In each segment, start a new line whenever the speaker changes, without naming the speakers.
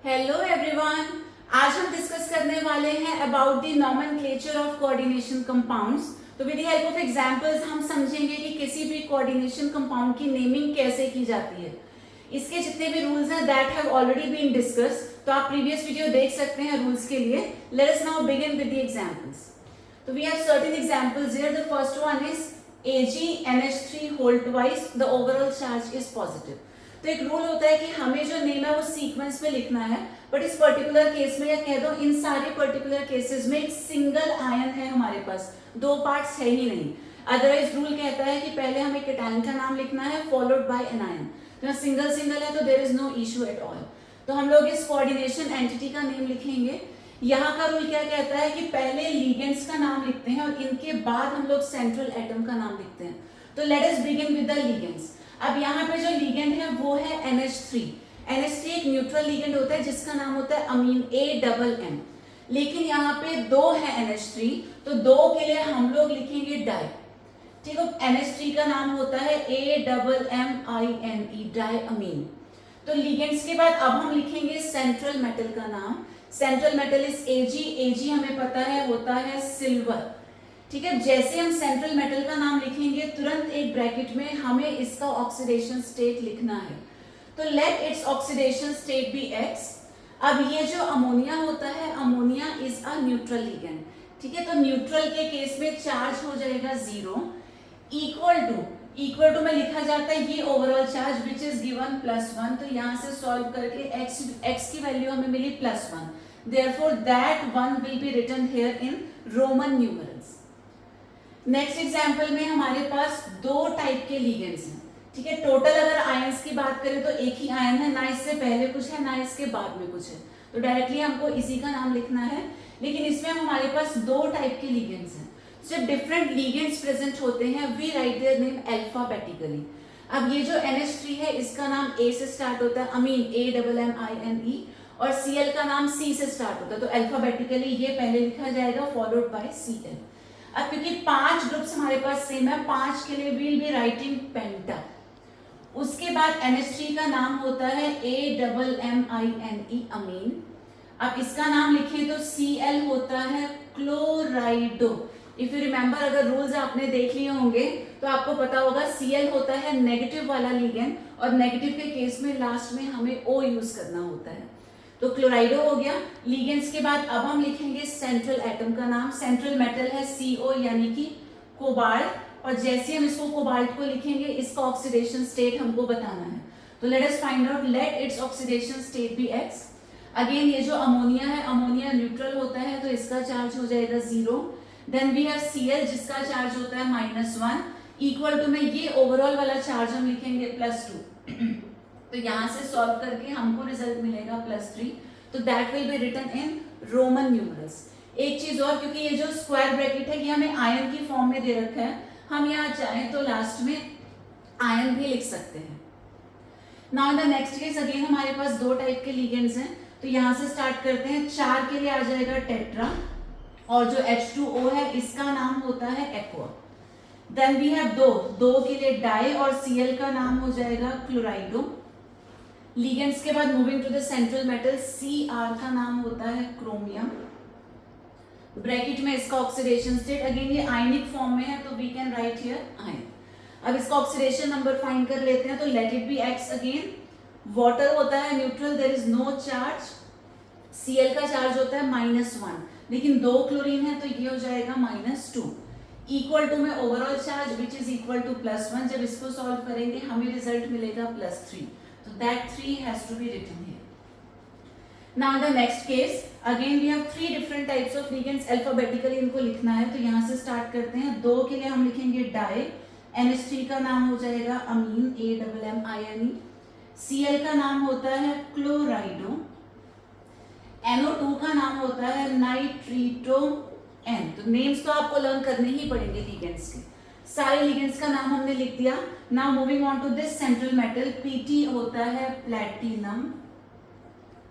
Hello everyone, आज हम discuss करने वाले हैं about the nomenclature of coordination compounds. तो with the help of examples हम समझेंगे कि किसी भी कोऑर्डिनेशन कंपाउंड की नेमिंग कैसे की जाती है। इसके जितने भी रूल्स हैं that have already been discuss, तो आप प्रीवियस वीडियो देख सकते हैं रूल्स के लिए। Let us now begin with the examples. तो we have certain examples here. The first one is AgNH3 whole twice, the overall charge is positive। तो एक रूल होता है कि हमें जो नेम है वो सीक्वेंस में लिखना है, बट इस पर्टिकुलर केस में या कह दो इन सारे पर्टिकुलर केसेस में एक सिंगल आयन है हमारे पास, दो पार्ट्स है ही नहीं। अदरवाइज रूल कहता है कि पहले हमें केटायन का नाम लिखना है फॉलोड बाय एन आयन। तो सिंगल सिंगल है तो there is no issue at all. तो हम लोग इस कोऑर्डिनेशन एंटिटी का नेम लिखेंगे। यहाँ का रूल क्या कहता है कि पहले लिगेंड्स का नाम लिखते हैं और इनके बाद हम लोग सेंट्रल एटम का नाम लिखते हैं। तो let us begin with the ligands. अब यहाँ पे जो लिगेंड है वो है NH3। NH3 एक न्यूट्रल लिगेंड होता है जिसका नाम होता है अमीन AMM। लेकिन यहाँ पे दो है NH3, तो दो के लिए हम लोग लिखेंगे डाई। ठीक है, NH3 का नाम होता है AMMINE, डाई अमीन। तो लिगेंड्स के बाद अब हम लिखेंगे सेंट्रल मेटल का नाम। सेंट्रल मेटल इज Ag हमें पता है होता है सिल्वर। ठीक है, जैसे हम सेंट्रल मेटल का नाम लिखेंगे तुरंत एक ब्रैकेट में हमें इसका ऑक्सीडेशन स्टेट लिखना है। तो let its oxidation state be X। अब ये जो अमोनिया होता है, ammonia is a neutral ligand. ठीक है, तो न्यूट्रल के केस में चार्ज हो जाएगा 0। इक्वल टू में लिखा जाता है ये overall charge which is given +1। तो यहाँ से सॉल्व करके x की वैल्यू हमें मिली +1। Therefore that 1 will be written here in Roman numerals. Next example में हमारे पास दो टाइप के लिगेंड्स हैं। ठीक है, टोटल अगर आयंस की बात करें तो एक ही आयन है, ना इससे पहले कुछ है ना इसके बाद में कुछ है। तो डायरेक्टली हमको इसी का नाम लिखना है। लेकिन इसमें हमारे पास दो टाइप के लिगेंड्स हैं। जब डिफरेंट लिगेंड्स प्रेजेंट होते हैं we write their name alphabetically. अब ये जो NH3 है इसका नाम A से स्टार्ट होता है, अमीन AMMINE, और Cl का नाम C से स्टार्ट होता है। तो अल्फाबेटिकली ये पहले लिखा जाएगा फॉलोड बाय Cl। अब क्योंकि 5 ग्रुप्स हमारे पास सेम है, 5 के लिए वील बी राइटिंग पेंटा। उसके बाद NH3 का नाम होता है AMMINE, अमीन। अब इसका नाम लिखें तो Cl होता है क्लोराइडो। इफ यू रिमेंबर, अगर रूल्स आपने देख लिए होंगे तो आपको पता होगा Cl होता है नेगेटिव वाला लिगेंड, और नेगेटिव के केस में लास्ट में हमें O यूज करना होता है। तो क्लोराइडो हो गया। लिगेंड्स के बाद अब हम लिखेंगे सेंट्रल एटम का नाम। सेंट्रल मेटल है CO यानी कि कोबाल्ट, और जैसे हम इसको कोबाल्ट को लिखेंगे इसका ऑक्सीडेशन स्टेट हमको बताना है। तो let us find out. Let its oxidation state be X। Again ये जो अमोनिया है, अमोनिया न्यूट्रल होता है तो इसका चार्ज हो जाएगा 0। देन वी हैव Cl जिसका चार्ज होता है -1। इक्वल टू में ये ओवरऑल वाला चार्ज हम लिखेंगे +2। तो यहाँ से सॉल्व करके हमको रिजल्ट मिलेगा +3। तो that will be written in Roman numerals. एक चीज और, क्योंकि ये जो स्क्वायर ब्रैकेट है ये हमें आयन की फॉर्म में दे रखा है, हम यहाँ चाहें तो लास्ट में आयन भी लिख सकते हैं। Now in the next case again हमारे पास दो टाइप के लिगेंड्स हैं। तो यहाँ से स्टार्ट करते हैं। 4 के लिए आ जाएगा टेट्रा, और जो H2O है इसका नाम होता है एक्वा। देन वी हैव दो के लिए डाई, और Cl का नाम हो जाएगा क्लोराइडो। लिगेंड्स के बाद moving to the central metal, Cr का नाम होता है क्रोमियम। ब्रैकेट में इसका ऑक्सीडेशन स्टेट, अगेन ये आयनिक फॉर्म में है तो we can write here ion. अब इसका ऑक्सीडेशन नंबर फाइंड कर लेते हैं। तो let it be X again. Water होता है neutral, there is no charge. Cl का चार्ज होता है -1, लेकिन दो क्लोरीन है तो ये हो जाएगा -2। इक्वल टू में overall charge which is equal to +1। जब इसको सॉल्व करेंगे हमें रिजल्ट मिलेगा +3। So that 3 has to be written here. Now the next case, again we have 3 different types of ligands. Alphabetically इनको लिखना है। तो यहाँ से स्टार्ट करते हैं। दो के लिए हम लिखेंगे डाई। NH3 का नाम हो जाएगा अमीन AMMINE। Cl का नाम होता है क्लोराइडो। NO2 का नाम होता है नाइट्रिटो N। तो नेम्स तो आपको लर्न करने ही पड़ेंगे लिगेंड्स के। सारे लिगेंड्स का नाम हमने लिख दिया। Now moving on to this central metal, Pt होता है प्लैटिनम,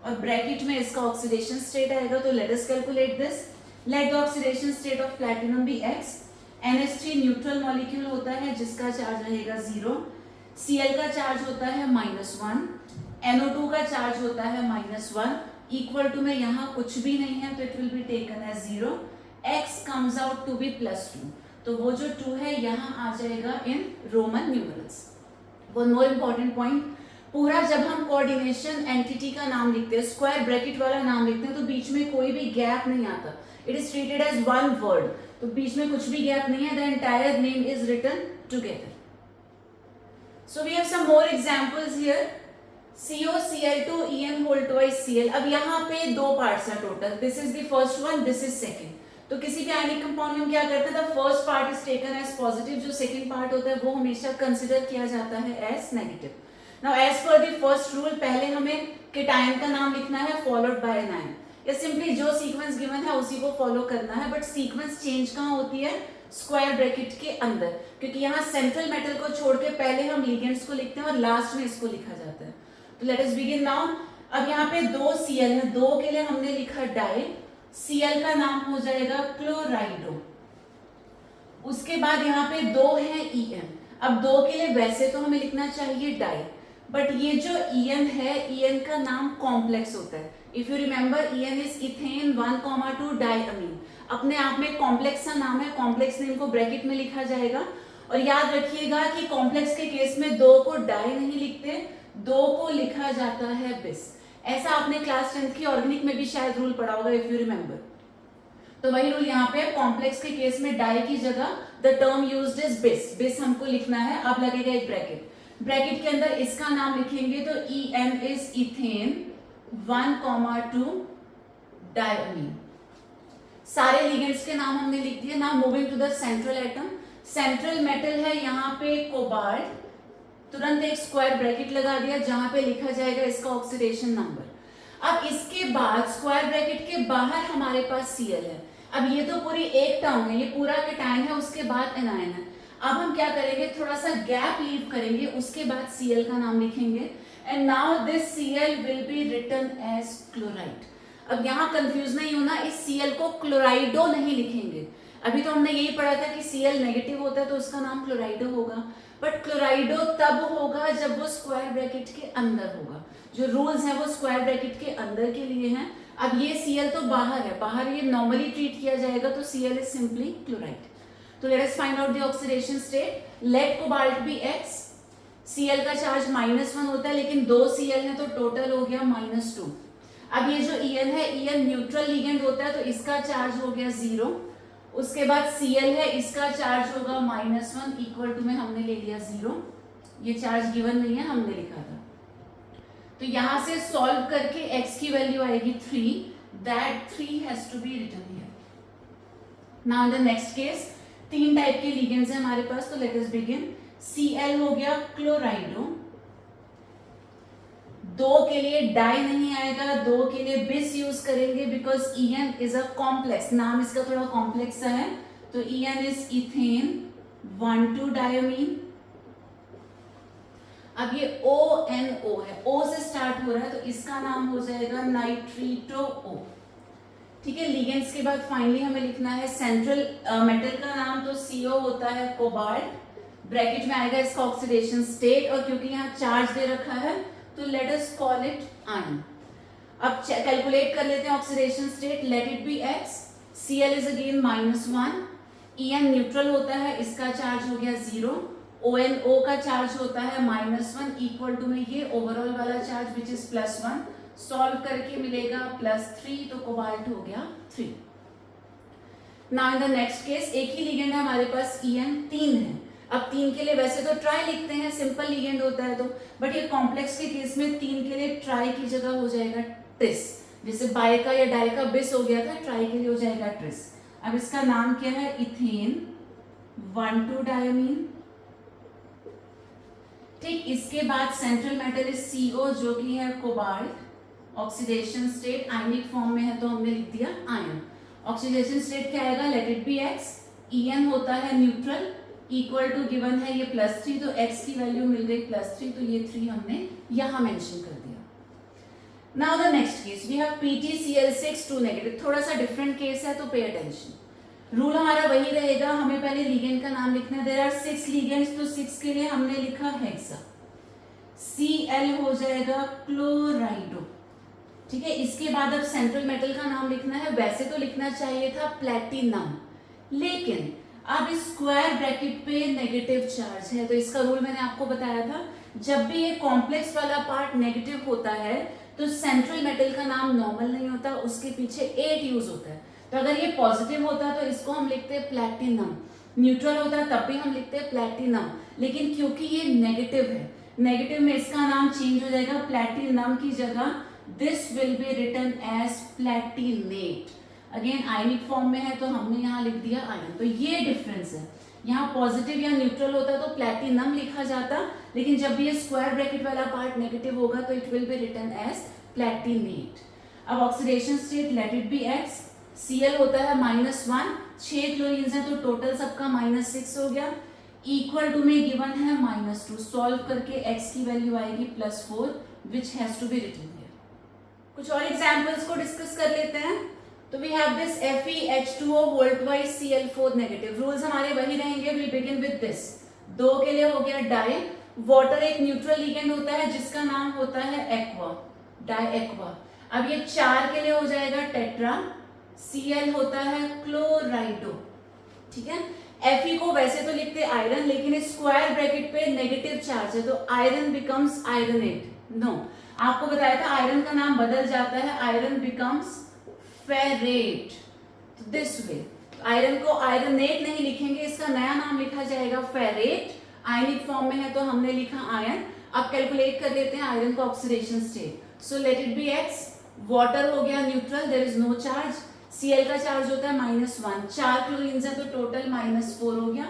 और ब्रैकेट में इसका ऑक्सीडेशन स्टेट आएगा। तो let us calculate this. Let the oxidation state of platinum be X। NH3 neutral molecule होता है जिसका चार्ज रहेगा 0। Cl का चार्ज होता है -1। NO2 का चार्ज होता है -1 इक्वल टू में यहाँ कुछ भी नहीं है तो it will be taken as 0, x comes out to be +2, तो वो जो 2 है यहाँ आ जाएगा in Roman numerals. One more important point, पूरा जब हम कोऑर्डिनेशन एंटिटी का नाम लिखते हैं, स्क्वायर ब्रैकेट वाला नाम लिखते हैं, तो बीच में कोई भी गैप नहीं आता, it is treated as one word, तो बीच में कुछ भी गैप नहीं है, the entire name is written together. So we have some more examples here, COCl2 En whole twice Cl। अब यहाँ पे दो पार्ट्स हैं total, this is the first one, this is second. तो किसी भी आयनिक कंपाउंड में हम क्या करते हैं, the first part is taken as positive, जो सेकंड पार्ट होता है वो हमेशा कंसिडर किया जाता है as negative. Now as per the first rule, पहले हमें कीटायन का नाम लिखना है फॉलोड बाय एन आयन, या सिंपली जो सीक्वेंस गिवन है उसी को फॉलो करना है, बट सीक्वेंस चेंज कहाँ होती है, स्क्वायर ब्रैकेट के अंदर, क्योंकि यहाँ सेंट्रल मेटल को छोड़ के पहले हम लिगेंड्स को लिखते हैं और लास्ट में इसको लिखा जाता है। तो लेट अस बिगिन नाउ। अब यहाँ पे दो Cl है, दो के लिए हमने लिखा डाई, Cl का नाम हो जाएगा क्लोराइडो। उसके बाद यहाँ पे दो है En, अब दो के लिए वैसे तो हमें लिखना चाहिए डाई, बट ये जो En है, En का नाम कॉम्प्लेक्स होता है। If you remember, En is ethane 1,2 डाइअमीन, अपने आप में कॉम्प्लेक्स सा नाम है, कॉम्प्लेक्स नेम को ब्रैकेट में लिखा जाएगा। और याद रखिएगा कि कॉम्प्लेक्स के केस में दो को डाई नहीं लिखते, दो को लिखा जाता है बिस। ऐसा आपने क्लास 10th की ऑर्गेनिक में भी शायद रूल पढ़ा होगा, इफ यू रिमेंबर। तो वही रूल यहाँ पे, कॉम्प्लेक्स के केस में डाई की जगह द टर्म यूज्ड इज बिस, बिस हमको लिखना है। अब लगेगा एक ब्रैकेट, ब्रैकेट के अंदर इसका नाम लिखेंगे तो En इज इथेन 1,2 डाइअमीन। सारे लिगेंड्स के नाम हमने लिख दिए। Now moving to the central atom, central metal है यहाँ पे कोबाल्ट, तुरंत एक स्क्वायर ब्रैकेट लगा दिया जहां पे लिखा जाएगा इसका ऑक्सीडेशन नंबर। अब इसके बाद स्क्वायर ब्रैकेट के बाहर हमारे पास Cl है। अब ये तो पूरी एक टर्म है, ये पूरा केटायन है, उसके बाद एनायन है। अब हम क्या करेंगे, थोड़ा सा गैप लीव करेंगे, उसके बाद Cl का नाम लिखेंगे, and now this Cl will be written as chloride. अब यहाँ कंफ्यूज नहीं होना, इस Cl को क्लोराइडो नहीं लिखेंगे। अभी तो हमने यही पढ़ा था कि Cl नेगेटिव होता है तो उसका नाम क्लोराइडो होगा, बट क्लोराइडो तब होगा जब वो स्क्वायर ब्रैकेट के अंदर होगा। जो रूल्स हैं वो स्क्वायर ब्रैकेट के अंदर के लिए हैं। अब ये Cl तो बाहर है, बाहर ये नॉर्मली ट्रीट किया जाएगा, तो Cl इज सिंपली क्लोराइड। तो let us find out the oxidation state. Let cobalt be X, Cl का चार्ज -1 होता है, लेकिन दो Cl है तो टोटल हो गया -2। अब ये जो En है, En न्यूट्रल लिगेंड होता है तो इसका चार्ज हो गया 0। उसके बाद Cl है, इसका चार्ज होगा -1 इक्वल टू में हमने ले लिया 0। ये चार्ज गिवन नहीं है, हमने लिखा था। तो यहां से सॉल्व करके x की वैल्यू आएगी 3, that 3 has to be written here. Now in the next case, तीन टाइप के लिगेंड्स हैं हमारे पास, तो लेट अस बिगिन। Cl हो गया क्लोराइडो, दो के लिए डाई नहीं आएगा, दो के लिए बिस यूज करेंगे because En is a complex, नाम इसका थोड़ा कॉम्प्लेक्स सा है, तो En इज इथेन 1,2 डाइअमीन। अब ये ONO है, O से स्टार्ट हो रहा है तो इसका नाम हो जाएगा नाइट्रीटो O। ठीक है, लिगेंड्स के बाद फाइनली हमें लिखना है सेंट्रल मेटल का नाम, तो CO होता है कोबाल्ट, ब्रैकेट में आएगा इसका ऑक्सीडेशन स्टेट, और क्योंकि यहाँ चार्ज दे रखा है तो let us call it ion. अब कैलकुलेट कर लेते हैं oxidation state, let it be X, Cl is again -1, En neutral होता है, इसका चार्ज हो गया 0, ONO का चार्ज होता है -1 इक्वल टू में ये ओवरऑल वाला चार्ज विच इज +1, सॉल्व करके मिलेगा +3, तो कोबाल्ट हो गया 3। Now in the next case, एक ही लिगेंड है हमारे पास, En 3 है। अब 3 के लिए वैसे तो ट्राई लिखते हैं, सिंपल लिगेंड होता है तो, बट ये कॉम्प्लेक्स के केस में 3 के लिए ट्राई की जगह हो जाएगा ट्रिस, जैसे बाय का या डाई का बिस हो गया था, ट्राई के लिए हो जाएगा ट्रिस। अब इसका नाम क्या है, इथेन 1,2 डाइअमीन। ठीक, इसके बाद सेंट्रल मेटल इज CO जो कि है कोबाल्ट, ऑक्सीडेशन स्टेट आयनिक फॉर्म में है तो हमने लिख दिया आयन। ऑक्सीडेशन स्टेट क्या आएगा, late it be X, En होता है न्यूट्रल, इक्वल टू गिवन है ये +3, तो x की वैल्यू मिल गई +3, तो ये 3 हमने यहां मेंशन कर दिया। Now the next case, we have PtCl6 2 negative, थोड़ा सा डिफरेंट केस है तो पे अटेंशन। रूल हमारा वही रहेगा, हमें पहले लिगेंड का नाम लिखना है। देयर आर 6 लिगेंड्स, तो 6 के लिए हमने लिखा हेक्सा। Cl हो जाएगा क्लोराइडो। ठीक है, इसके बाद अब सेंट्रल मेटल का नाम लिखना है। वैसे तो लिखना चाहिए था प्लैटिनम, लेकिन अब इस स्क्वायर ब्रैकेट पे नेगेटिव चार्ज है, तो इसका रूल मैंने आपको बताया था, जब भी ये कॉम्प्लेक्स वाला पार्ट नेगेटिव होता है तो सेंट्रल मेटल का नाम नॉर्मल नहीं होता, उसके पीछे 8 यूज होता है। तो अगर ये पॉजिटिव होता है तो इसको हम लिखते हैं प्लैटिनम, न्यूट्रल होता है तब भी हम लिखते हैं प्लैटिनम, लेकिन क्योंकि ये नेगेटिव है, नेगेटिव में इसका नाम चेंज हो जाएगा, प्लैटिनम की जगह this will be written as platinate. Again ionic form में है तो हमने यहाँ लिख दिया आयन। तो ये डिफरेंस है, यहाँ पॉजिटिव या न्यूट्रल होता तो प्लैटिनम लिखा जाता, लेकिन जब भी ये स्क्वायर ब्रैकेट वाला पार्ट नेगेटिव होगा तो it will be written as platinate. अब oxidation state let it be x, Cl होता है -1, 6 क्लोरीन है तो टोटल सबका -6 हो गया, इक्वल टू में गिवन है -2, सॉल्व करके x की वैल्यू आएगी +4 which has to be written here. कुछ और एग्जांपल्स को डिस्कस कर लेते हैं। तो we have this FeH2O volt wise Cl4 negative, rules हमारे वही रहेंगे। वी बिगिन विद दिस, 2 के लिए हो गया डाई, वाटर एक न्यूट्रल लिगेंड होता है जिसका नाम होता है एक्वा, डाई एक्वा। अब ये 4 के लिए हो जाएगा टेट्रा, Cl होता है क्लोराइडो। ठीक है, Fe को वैसे तो लिखते आयरन, लेकिन स्क्वायर ब्रैकेट पे नेगेटिव चार्ज है तो आयरन बिकम्स आयरनेट। नो, आपको बताया था आयरन का नाम बदल जाता है, आयरन बिकम्स फेरेट। तो दिस वे आयरन को आयरनेट नहीं लिखेंगे, इसका नया नाम लिखा जाएगा फेरेट। आयनिक फॉर्म में है तो हमने लिखा आयन। अब कैलकुलेट कर लेते हैं आयरन का oxidation state. So let it be x, water हो गया neutral, there is no charge, Cl का चार्ज होता है -1, 4 क्लोरीन है तो टोटल -4 हो गया,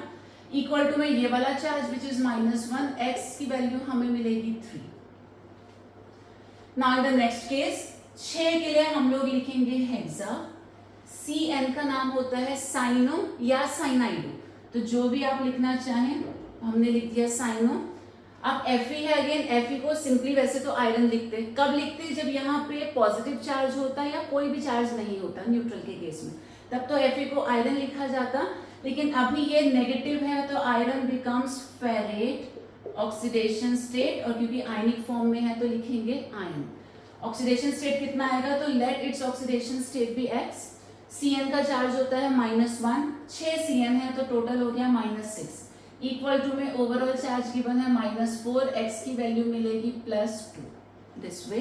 इक्वल टू में ये वाला चार्ज विच इज -1, x की वैल्यू हमें मिलेगी 3। Now in the next case 6 के लिए हम लोग लिखेंगे हेक्सा, Cn का नाम होता है साइनो या साइनाइडो, तो जो भी आप लिखना चाहें, हमने लिख दिया साइनो। अब Fe है, अगेन Fe को सिंपली वैसे तो आयरन लिखते हैं, कब लिखते हैं जब यहाँ पे पॉजिटिव चार्ज होता है या कोई भी चार्ज नहीं होता न्यूट्रल के केस में, तब तो Fe को आयरन लिखा जाता, लेकिन अभी ये नेगेटिव है तो iron becomes ferrate oxidation state, और क्योंकि आयनिक फॉर्म में है तो लिखेंगे आयन। ऑक्सीडेशन स्टेट कितना आएगा, तो let its oxidation state be x, Cn का चार्ज होता है -1, 6 Cn है तो टोटल हो गया -6, इक्वल टू में ओवरऑल चार्ज गिवन है -4, x की वैल्यू मिलेगी +2, this way.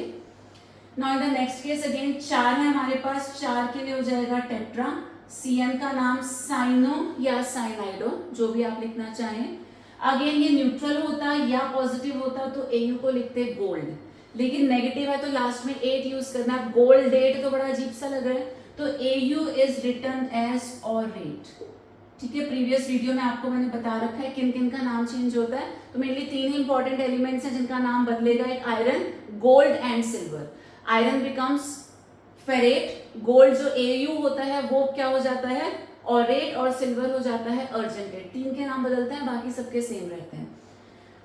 Now in the next case again 4 है हमारे पास, 4 के लिए हो जाएगा टेट्रा, Cn का नाम साइनो या साइनाइडो, जो भी आप लिखना चाहें। अगेन ये न्यूट्रल होता या पॉजिटिव होता तो Au को लिखते गोल्ड, लेकिन नेगेटिव है तो लास्ट में 8 यूज करना। गोल्ड डेट तो बड़ा अजीब सा लग रहा है, तो Au is written as aurate. ठीक है, प्रीवियस वीडियो में आपको मैंने बता रखा है किन किन का नाम चेंज होता है, तो मेनली 3 ही इंपॉर्टेंट एलिमेंट्स हैं जिनका नाम बदलेगा, एक iron, gold and silver. Iron becomes ferrate, gold जो Au होता है वो क्या हो जाता है ऑरेट, और सिल्वर हो जाता है अर्जेंटेट। 3 के नाम बदलते हैं, बाकी सबके सेम रहते हैं।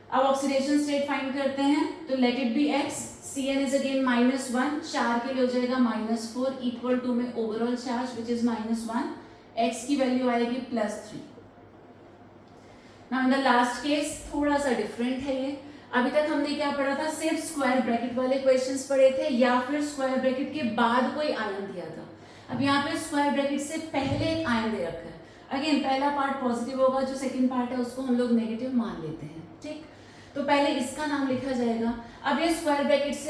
अब ऑक्सीडेशन स्टेट फाइंड करते हैं, तो let it be x, Cn is again -1, 4 के लिए हो जाएगा -4, इक्वल टू में overall charge which is -1, x की वैल्यू आएगी +3। Now in the last case थोड़ा सा डिफरेंट है ये। अभी तक हमने क्या पढ़ा था, सिर्फ स्क्वायर ब्रैकेट वाले क्वेश्चंस पढ़े थे या फिर स्क्वायर ब्रैकेट के बाद कोई आयन दिया था। अब यहाँ पे स्क्वायर ब्रैकेट से पहले एक आयन दे रखा है। अगेन पहला पार्ट पॉजिटिव होगा, जो सेकंड पार्ट है उसको हम लोग नेगेटिव मान लेते हैं। ठीक, तो पहले इसका नाम लिखा जाएगा। अब ये स्क्वायर ब्रैकेट से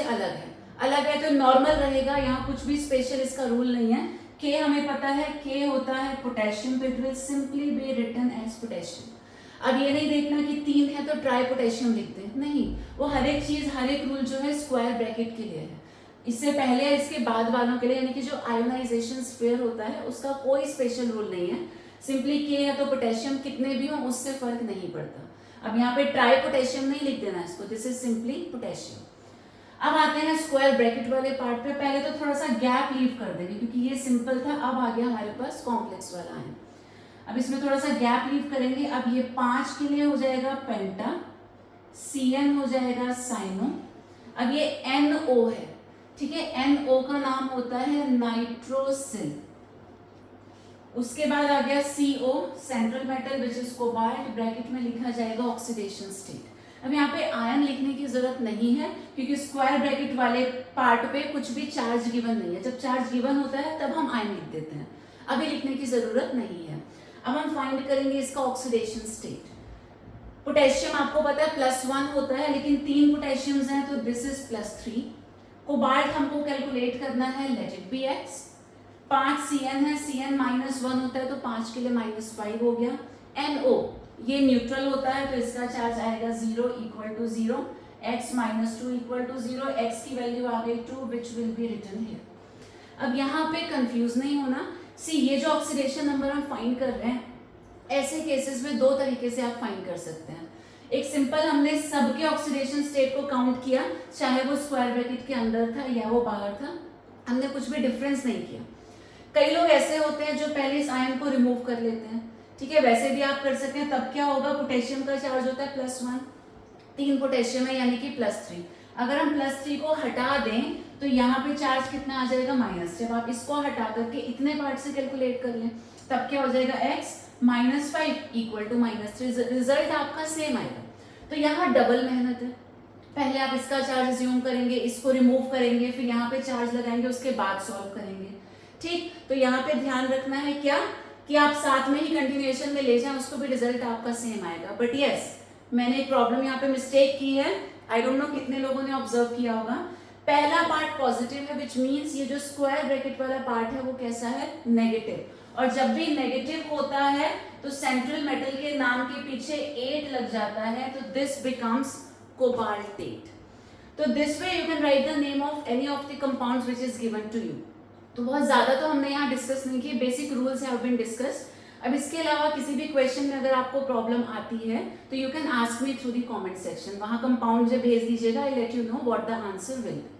अलग है तो नॉर्मल रहेगा, यहाँ कुछ भी स्पेशल इसका रूल नहीं है। K हमें पता है, K होता है पोटेशियम, तो it will simply be written as potassium. अब ये नहीं देखना कि 3 है तो ट्राई पोटेशियम लिखते हैं, नहीं, वो हर एक चीज, हर एक रूल जो है स्क्वायर ब्रैकेट के लिए है। इससे पहले या इसके बाद वालों के लिए, यानी कि जो आयोनाइजेशन स्फीयर होता है उसका कोई स्पेशल रूल नहीं है। सिंपली K है तो पोटेशियम कितने भी हो उससे फर्क नहीं पड़ता। अब यहाँ पे ट्राई पोटेशियम नहीं लिख देना इसको, दिस इज सिंपली पोटेशियम। अब आते हैं स्क्वायर ब्रैकेट वाले पार्ट पे। पहले तो थोड़ा सा गैप लीव कर देंगे क्योंकि ये सिंपल था, अब आ गया हमारे पास कॉम्प्लेक्स वाला आयन। अब इसमें थोड़ा सा गैप लीव करेंगे। अब ये 5 के लिए हो जाएगा पेंटा, Cn हो जाएगा साइनो। अब ये NO है, ठीक है, NO का नाम होता है नाइट्रोसिल। उसके बाद आ गया CO, central metal which is cobalt, bracket में लिखा जाएगा ऑक्सीडेशन स्टेट। अब यहाँ पे आयन लिखने की जरूरत नहीं है क्योंकि स्क्वायर ब्रैकेट वाले पार्ट पे कुछ भी चार्ज गिवन नहीं है। जब चार्ज गिवन होता है तब हम आयन लिख देते हैं, अभी लिखने की जरूरत नहीं है। अब हम फाइंड करेंगे इसका ऑक्सीडेशन स्टेट। पोटेशियम आपको पता है +1 होता है, लेकिन 3 पोटेशियम्स हैं तो दिस इज +3। कोबाल्ट हमको कैलकुलेट करना है, late it be X। 5 Cn है, Cn -1 होता है तो 5 के लिए -5 हो गया। NO ये न्यूट्रल होता है तो इसका चार्ज आएगा 0 = 0, X -2 = 0, X की वैल्यू आ गई 2 which will be written here. अब यहाँ पे कंफ्यूज नहीं होना। सी ये जो ऑक्सीडेशन नंबर हम फाइंड कर रहे हैं, ऐसे केसेस में 2 तरीके से आप फाइंड कर सकते हैं। एक सिंपल, हमने सबके ऑक्सीडेशन स्टेट को काउंट किया, चाहे वो स्क्वायर ब्रैकेट के अंदर था या वो बाहर था, हमने कुछ भी डिफरेंस नहीं किया। कई लोग ऐसे होते हैं जो पहले इस आयन को रिमूव कर लेते हैं, ठीक है, वैसे भी आप कर सकते हैं। तब क्या होगा, पोटेशियम का चार्ज होता है +1, 3 पोटेशियम है यानी कि +3। अगर हम +3 को हटा दें तो यहाँ पे चार्ज कितना आ जाएगा, माइनस। जब आप इसको हटा करके इतने पार्ट से कैलकुलेट कर लें तब क्या हो जाएगा, X -5 = -3, रिजल्ट आपका सेम आएगा। तो यहाँ डबल मेहनत है, पहले आप इसका चार्ज अज्यूम करेंगे, इसको रिमूव करेंगे, फिर यहाँ पे चार्ज लगाएंगे, उसके बाद सॉल्व करेंगे, ठीक। तो यहाँ पे ध्यान रखना है क्या, कि आप साथ में ही कंटिन्यूएशन में ले जाएं, उसको भी रिजल्ट आपका सेम आएगा। बट यस, मैंने एक प्रॉब्लम यहाँ पे मिस्टेक की है, आई डोंट नो कितने लोगों ने ऑब्जर्व किया होगा। पहला पार्ट पॉजिटिव है, विच मीन्स ये जो स्क्वायर ब्रैकेट वाला पार्ट है वो कैसा है, नेगेटिव। और जब भी नेगेटिव होता है तो सेंट्रल मेटल के नाम के पीछे 8 लग जाता है, तो दिस बिकम्स कोबाल्टेट। तो this way you can write the name of any of the compounds which is given to you. तो बहुत ज्यादा तो हमने यहाँ डिस्कस नहीं किए, basic rules have been discussed. अब इसके अलावा किसी भी क्वेश्चन में अगर आपको प्रॉब्लम आती है तो you can ask me through the comment section, वहां कंपाउंड जो भेज दीजिएगा, I let you know what the answer will be.